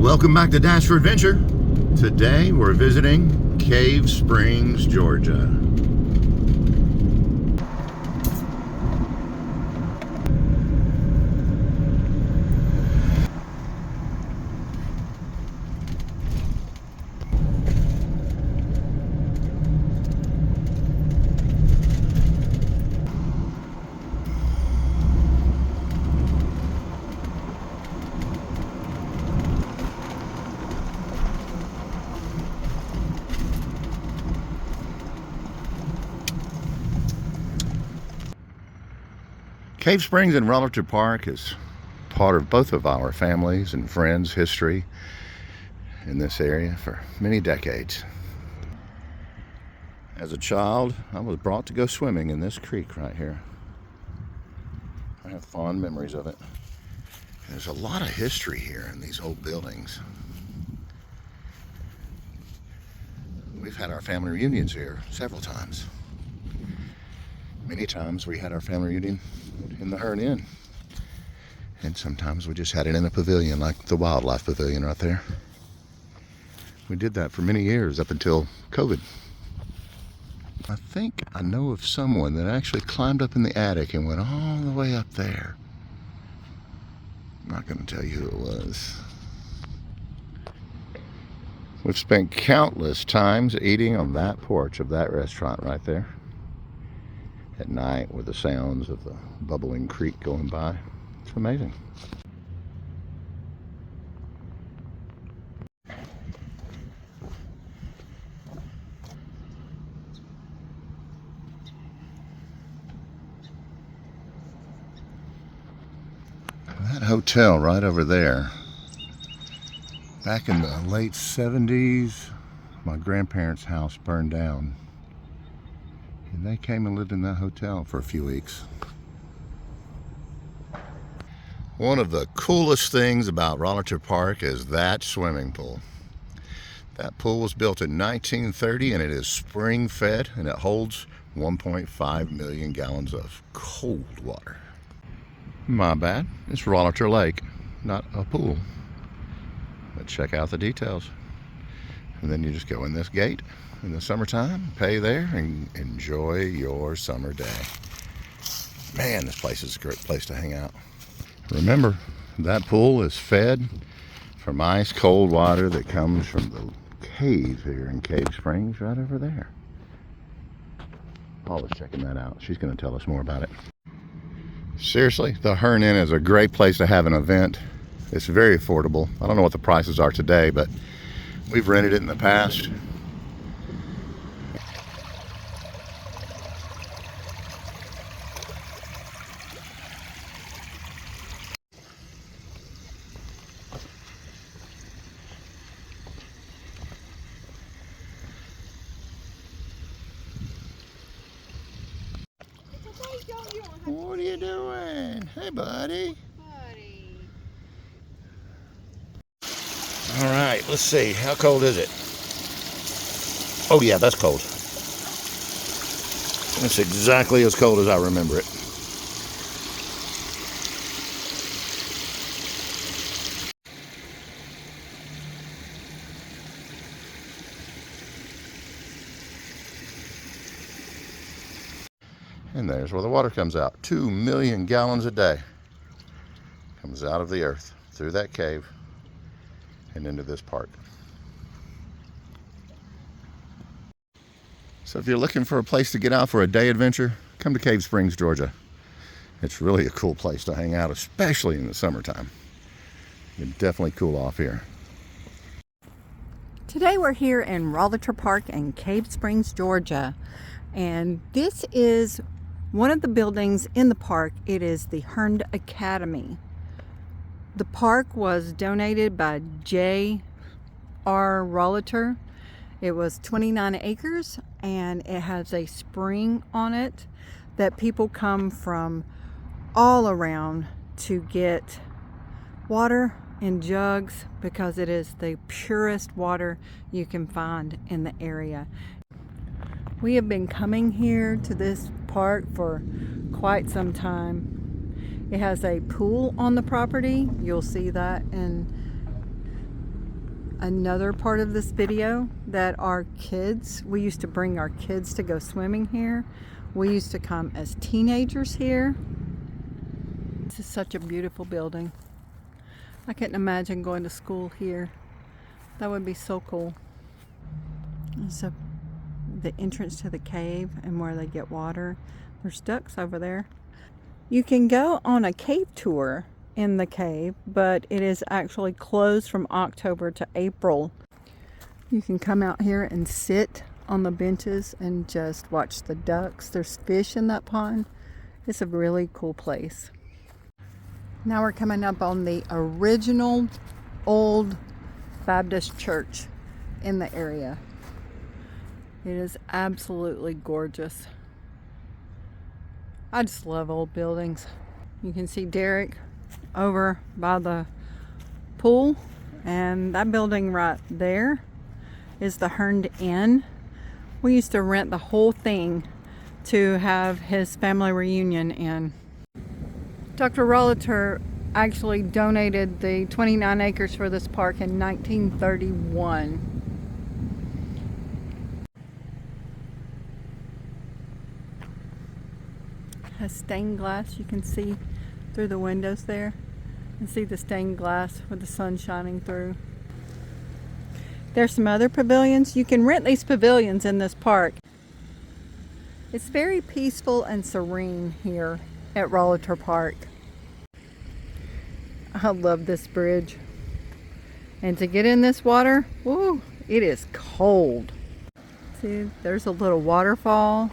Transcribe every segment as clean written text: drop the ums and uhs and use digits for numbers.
Welcome back to Dash for Adventure. Today we're visiting Cave Springs, Georgia. Cave Springs and Rolater Park is part of both of our families and friends' history in this area for many decades. As a child, I was brought to go swimming in this creek right here. I have fond memories of it. There's a lot of history here in these old buildings. We've had our family reunions here several times. Many times we had our family reunion in the Hearn Inn. And sometimes we just had it in a pavilion like the wildlife pavilion right there. We did that for many years up until COVID. I think I know of someone that actually climbed up in the attic and went all the way up there. I'm not going to tell you who it was. We've spent countless times eating on that porch of that restaurant right there at night with the sounds of the bubbling creek going by. It's amazing. That hotel right over there, back in the late 70s, my grandparents' house burned down. And they came and lived in that hotel for a few weeks. One of the coolest things about Rolater Park is that swimming pool. That pool was built in 1930 and it is spring fed and it holds 1.5 million gallons of cold water. My bad, it's Rolater Lake, not a pool. But check out the details. And then you just go in this gate in the summertime, pay there, and enjoy your summer day. Man, this place is a great place to hang out. Remember, that pool is fed from ice cold water that comes from the cave here in Cave Springs right over there. Paula's checking that out. She's going to tell us more about it. Seriously, the Hearn Inn is a great place to have an event. It's very affordable. I don't know what the prices are today, but we've rented it in the past. What are you doing? Hey, buddy. All right, let's see. How cold is it? Oh, yeah, that's cold. It's exactly as cold as I remember it. And there's where the water comes out. 2 million gallons a day comes out of the earth through that cave and into this park. So if you're looking for a place to get out for a day adventure, come to Cave Springs, Georgia. It's really a cool place to hang out, especially in the summertime. You can definitely cool off here. Today we're here in Rolater Park in Cave Springs, Georgia. And this is one of the buildings in the park. It is the Hearn Academy. The park was donated by J.R. Rolater. It was 29 acres and it has a spring on it that people come from all around to get water in jugs because it is the purest water you can find in the area. We have been coming here to this park for quite some time. It has a pool on the property. You'll see that in another part of this video that our kids, we used to bring our kids to go swimming here. We used to come as teenagers here. This is such a beautiful building. I couldn't imagine going to school here. That would be so cool. So the entrance to the cave and where they get water. There's ducks over there. You can go on a cave tour in the cave, but it is actually closed from October to April. You can come out here and sit on the benches and just watch the ducks. There's fish in that pond. It's a really cool place. Now we're coming up on the original old Baptist church in the area. It is absolutely gorgeous. I just love old buildings. You can see Derek over by the pool, and that building right there is the Herned Inn. We used to rent the whole thing to have his family reunion in. Dr. Rolater actually donated the 29 acres for this park in 1931. Has stained glass. You can see through the windows there. You can see the stained glass with the sun shining through. There's some other pavilions. You can rent these pavilions in this park. It's very peaceful and serene here at Rolater Park. I love this bridge. And to get in this water, woo, it is cold. See, there's a little waterfall.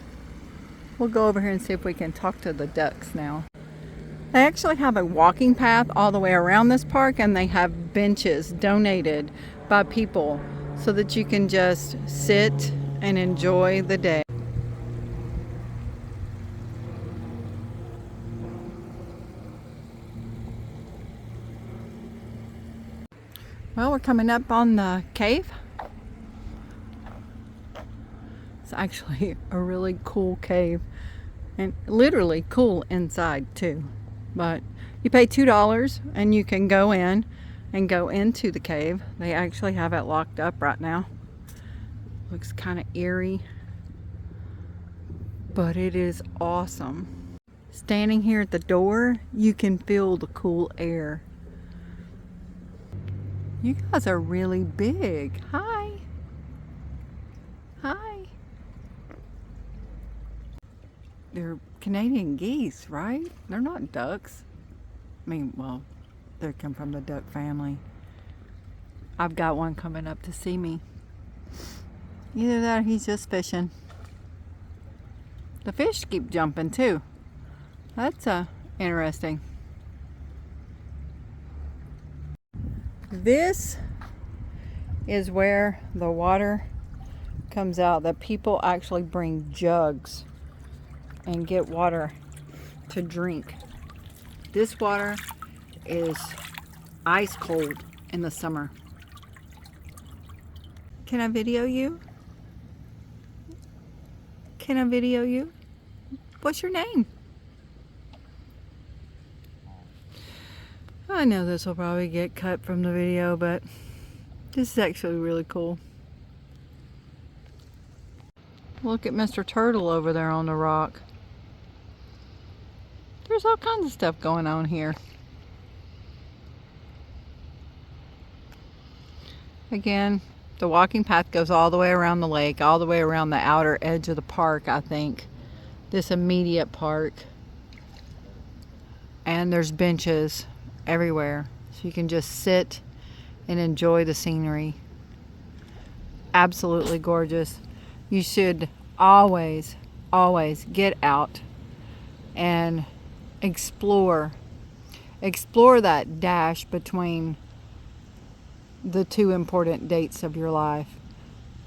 We'll go over here and see if we can talk to the ducks now. They actually have a walking path all the way around this park, and they have benches donated by people so that you can just sit and enjoy the day. Well, we're coming up on the cave. It's actually a really cool cave, and literally cool inside too. But you pay $2 and you can go in and go into the cave. They actually have it locked up right now. Looks kind of eerie, but it is awesome. Standing here at the door, you can feel the cool air. You guys are really big. Hi. Hi. They're Canadian geese, right? They're not ducks. I mean, well, they come from the duck family. I've got one coming up to see me. Either that or he's just fishing. The fish keep jumping too. That's interesting. This is where the water comes out. That people actually bring jugs and get water to drink. This water is ice cold in the summer. Can I video you? Can I video you? What's your name? I know this will probably get cut from the video, but this is actually really cool. Look at Mr. Turtle over there on the rock. There's all kinds of stuff going on here. Again, the walking path goes all the way around the lake, all the way around the outer edge of the park, I think. This immediate park. And there's benches everywhere, so you can just sit and enjoy the scenery. Absolutely gorgeous. You should always get out and explore that dash between the two important dates of your life,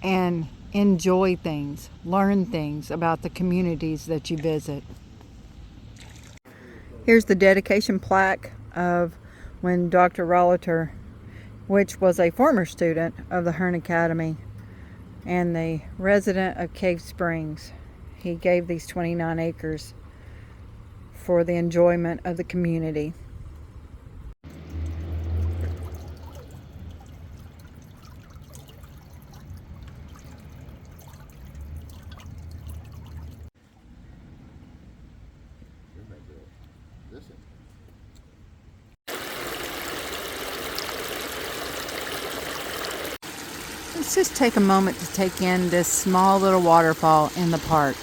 and enjoy things, learn things about the communities that you visit. Here's the dedication plaque of when Dr. Rolater, which was a former student of the Hearn Academy and the resident of Cave Springs, he gave these 29 acres for the enjoyment of the community. Let's just take a moment to take in this small little waterfall in the park.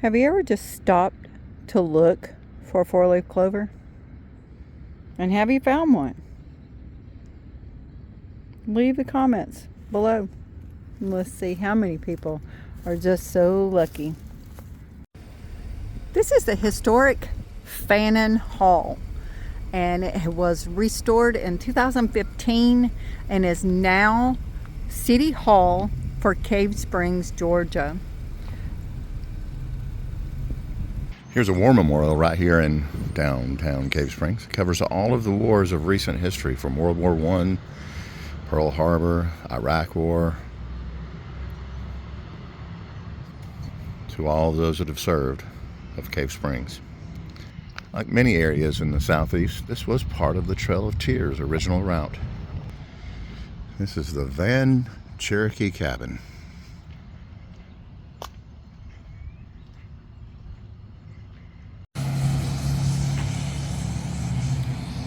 Have you ever just stopped to look for a four-leaf clover? And have you found one? Leave the comments below. Let's see how many people are just so lucky. This is the historic Fannin Hall, and it was restored in 2015 and is now City Hall for Cave Springs, Georgia. Here's a war memorial right here in downtown Cave Springs. It covers all of the wars of recent history, from World War I, Pearl Harbor, Iraq War, to all those that have served of Cave Springs. Like many areas in the southeast, this was part of the Trail of Tears original route. This is the Van Cherokee Cabin.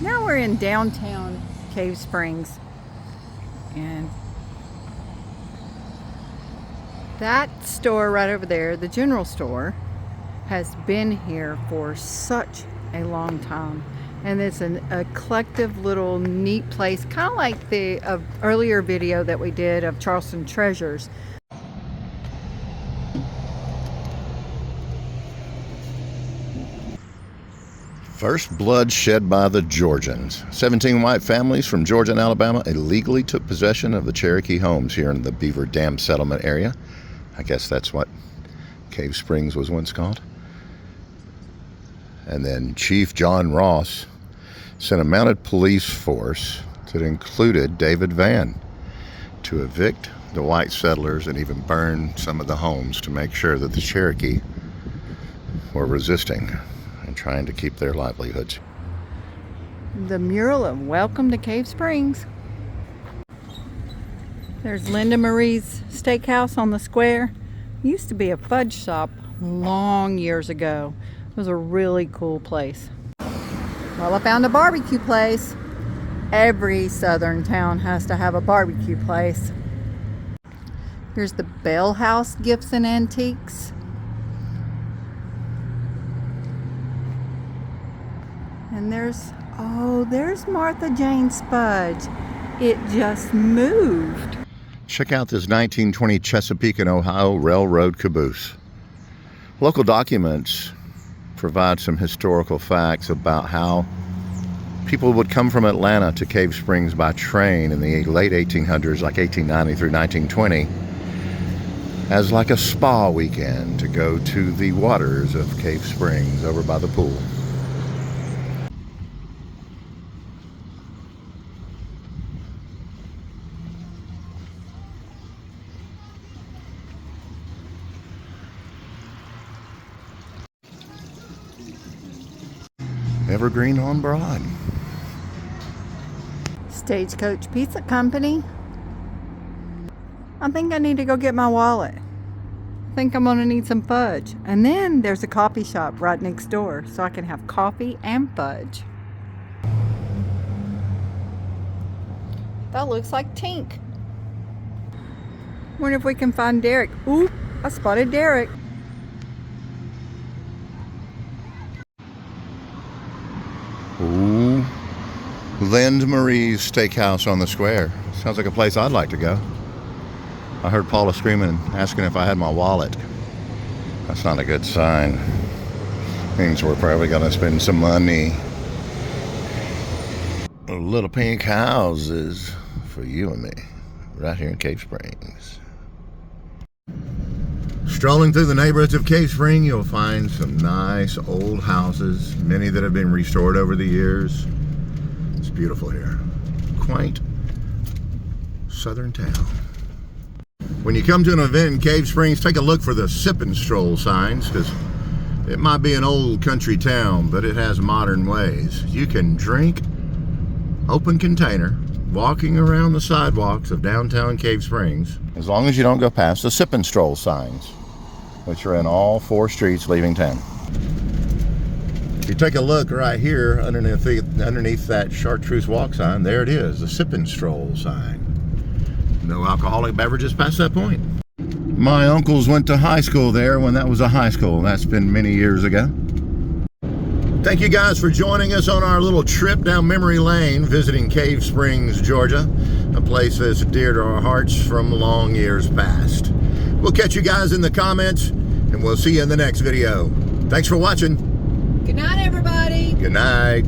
Now we're in downtown Cave Springs, and that store right over there, the general store, has been here for such a long time, and it's a collective little neat place, kind of like the earlier video that we did of Charleston Treasures. First blood shed by the Georgians. 17 white families from Georgia and Alabama illegally took possession of the Cherokee homes here in the Beaver Dam settlement area. I guess that's what Cave Springs was once called. And then Chief John Ross sent a mounted police force that included David Van to evict the white settlers and even burn some of the homes to make sure that the Cherokee were resisting and trying to keep their livelihoods. The mural of Welcome to Cave Springs. There's Linda Marie's Steakhouse on the square. Used to be a fudge shop long years ago. It was a really cool place. Well, I found a barbecue place. Every southern town has to have a barbecue place. Here's the Bell House Gifts and Antiques. And there's Martha Jane Spudge. It just moved. Check out this 1920 Chesapeake and Ohio Railroad caboose. Local documents provide some historical facts about how people would come from Atlanta to Cave Springs by train in the late 1800s, like 1890 through 1920, as like a spa weekend to go to the waters of Cave Springs over by the pool. Evergreen on Broad. Stagecoach Pizza Company. I think I need to go get my wallet. I think I'm gonna need some fudge. And then there's a coffee shop right next door, so I can have coffee and fudge. That looks like Tink. Wonder if we can find Derek. Ooh, I spotted Derek. Ooh, Linda Marie's Steakhouse on the square. Sounds like a place I'd like to go. I heard Paula screaming, asking if I had my wallet. That's not a good sign. Means we're probably gonna spend some money. Little pink houses for you and me, right here in Cave Springs. Strolling through the neighborhoods of Cave Spring, you'll find some nice old houses, many that have been restored over the years. It's beautiful here. Quaint southern town. When you come to an event in Cave Springs, take a look for the Sip and Stroll signs, because it might be an old country town, but it has modern ways. You can drink open container walking around the sidewalks of downtown Cave Springs, as long as you don't go past the sip and stroll signs, which are in all 4 streets leaving town. If you take a look right here underneath that chartreuse walk sign, there it is, the sip and stroll sign. No alcoholic beverages past that point. My uncles went to high school there when that was a high school. That's been many years ago. Thank you guys for joining us on our little trip down memory lane visiting Cave Springs, Georgia, a place that's dear to our hearts from long years past. We'll catch you guys in the comments, and we'll see you in the next video. Thanks for watching. Good night, everybody. Good night.